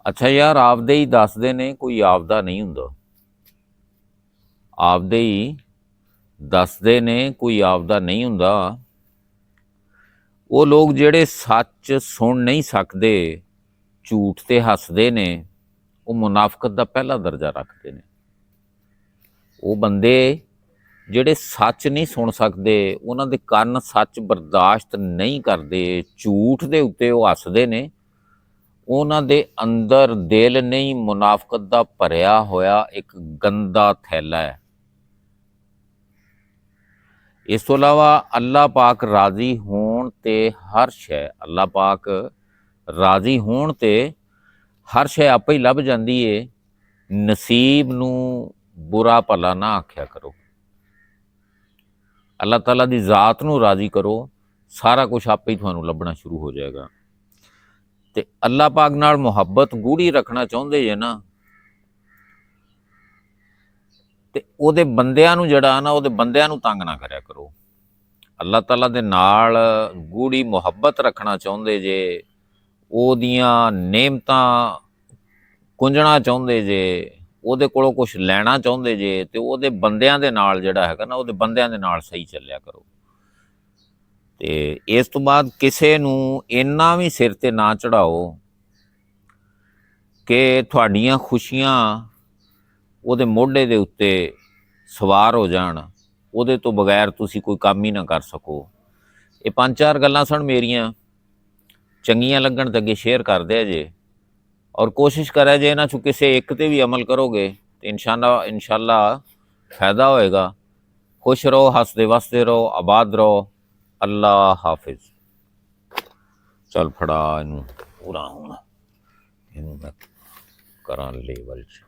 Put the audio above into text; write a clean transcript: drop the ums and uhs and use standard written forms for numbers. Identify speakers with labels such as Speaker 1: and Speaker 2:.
Speaker 1: ਅੱਛਾ ਯਾਰ, ਆਪਦੇ ਹੀ ਦੱਸਦੇ ਨੇ, ਕੋਈ ਆਪਦਾ ਨਹੀਂ ਹੁੰਦਾ। ਆਪਦੇ ਹੀ ਦੱਸਦੇ ਨੇ, ਕੋਈ ਆਪਦਾ ਨਹੀਂ ਹੁੰਦਾ। ਉਹ ਲੋਕ ਜਿਹੜੇ ਸੱਚ ਸੁਣ ਨਹੀਂ ਸਕਦੇ, ਝੂਠ ਤੇ ਹੱਸਦੇ ਨੇ, ਉਹ ਮੁਨਾਫਕਤ ਦਾ ਪਹਿਲਾ ਦਰਜਾ ਰੱਖਦੇ ਨੇ। ਉਹ ਬੰਦੇ ਜਿਹੜੇ ਸੱਚ ਨਹੀਂ ਸੁਣ ਸਕਦੇ, ਉਹਨਾਂ ਦੇ ਕੰਨ ਸੱਚ ਬਰਦਾਸ਼ਤ ਨਹੀਂ ਕਰਦੇ, ਝੂਠ ਦੇ ਉੱਤੇ ਉਹ ਹੱਸਦੇ ਨੇ, ਉਹਨਾਂ ਦੇ ਅੰਦਰ ਦਿਲ ਨਹੀਂ, ਮੁਨਾਫਕਤ ਦਾ ਭਰਿਆ ਹੋਇਆ ਇੱਕ ਗੰਦਾ ਥੈਲਾ ਹੈ। ਇਸ ਤੋਂ ਇਲਾਵਾ ਅੱਲਾਹ ਪਾਕ ਰਾਜ਼ੀ ਹੋਣ ਤੇ ਹਰ ਸ਼ੈ, ਅੱਲਾਹ ਪਾਕ ਰਾਜ਼ੀ ਹੋਣ ਤੇ ਹਰ ਸ਼ੈ ਆਪੇ ਹੀ ਲੱਭ ਜਾਂਦੀ ਏ। ਨਸੀਬ ਨੂੰ ਬੁਰਾ ਭਲਾ ਨਾ ਆਖਿਆ ਕਰੋ। ਅੱਲਾਹ ਤਾਲਾ ਦੀ ਜ਼ਾਤ ਨੂੰ ਰਾਜ਼ੀ ਕਰੋ, ਸਾਰਾ ਕੁਛ ਆਪੇ ਹੀ ਤੁਹਾਨੂੰ ਲੱਭਣਾ ਸ਼ੁਰੂ ਹੋ ਜਾਏਗਾ। ਤੇ ਅੱਲਾਹ ਪਾਕ ਨਾਲ ਮੁਹੱਬਤ ਗੂੜੀ ਰੱਖਣਾ ਚਾਹੁੰਦੇ ਜੇ ਨਾ, ਤੇ ਉਹਦੇ ਬੰਦਿਆਂ ਨੂੰ ਜਿਹੜਾ ਨਾ, ਉਹਦੇ ਬੰਦਿਆਂ ਨੂੰ ਤੰਗ ਨਾ ਕਰਿਆ ਕਰੋ। ਅੱਲਾਹ ਤਾਲਾ ਦੇ ਨਾਲ ਗੂੜੀ ਮੁਹੱਬਤ ਰੱਖਣਾ ਚਾਹੁੰਦੇ ਜੇ, ਉਹਦੀਆਂ ਨੇਮਤਾਂ ਕੁੰਝਣਾ ਚਾਹੁੰਦੇ ਜੇ, ਉਹਦੇ ਕੋਲੋਂ ਕੁਛ ਲੈਣਾ ਚਾਹੁੰਦੇ ਜੇ, ਤੇ ਉਹਦੇ ਬੰਦਿਆਂ ਦੇ ਨਾਲ ਜਿਹੜਾ ਹੈਗਾ ਨਾ, ਉਹਦੇ ਬੰਦਿਆਂ ਦੇ ਨਾਲ ਸਹੀ ਚੱਲਿਆ ਕਰੋ। ਤੇ ਇਸ ਤੋਂ ਬਾਅਦ ਕਿਸੇ ਨੂੰ ਇੰਨਾ ਵੀ ਸਿਰ ਤੇ ਨਾ ਚੜਾਓ ਕਿ ਤੁਹਾਡੀਆਂ ਖੁਸ਼ੀਆਂ ਉਹਦੇ ਮੋਢੇ ਦੇ ਉੱਤੇ ਸਵਾਰ ਹੋ ਜਾਣ, ਉਹਦੇ ਤੋਂ ਬਗੈਰ ਤੁਸੀਂ ਕੋਈ ਕੰਮ ਹੀ ਨਾ ਕਰ ਸਕੋ। ਇਹ 5-4 ਗੱਲਾਂ ਸਨ ਮੇਰੀਆਂ, ਚੰਗੀਆਂ ਲੱਗਣ ਤਾਂ ਅੱਗੇ ਸ਼ੇਅਰ ਕਰਦੇ ਜੇ, ਔਰ ਕੋਸ਼ਿਸ਼ ਕਰਿਆ ਜੇ ਇਹਨਾਂ 'ਚੋਂ ਕਿਸੇ ਇੱਕ 'ਤੇ ਵੀ ਅਮਲ ਕਰੋਗੇ ਤਾਂ ਇਨਸ਼ਾਅੱਲਾ ਫਾਇਦਾ ਹੋਏਗਾ। ਖੁਸ਼ ਰਹੋ, ਹੱਸਦੇ ਵਸਦੇ ਰਹੋ, ਆਬਾਦ ਰਹੋ। ਅੱਲਾ ਹਾਫਿਜ਼। ਚੱਲ ਫੜਾ ਇਹਨੂੰ ਪੂਰਾ, ਹੁਣ ਇਹਨੂੰ ਮੈਂ ਕਰਾਂ ਲੇਵਲ 'ਚ।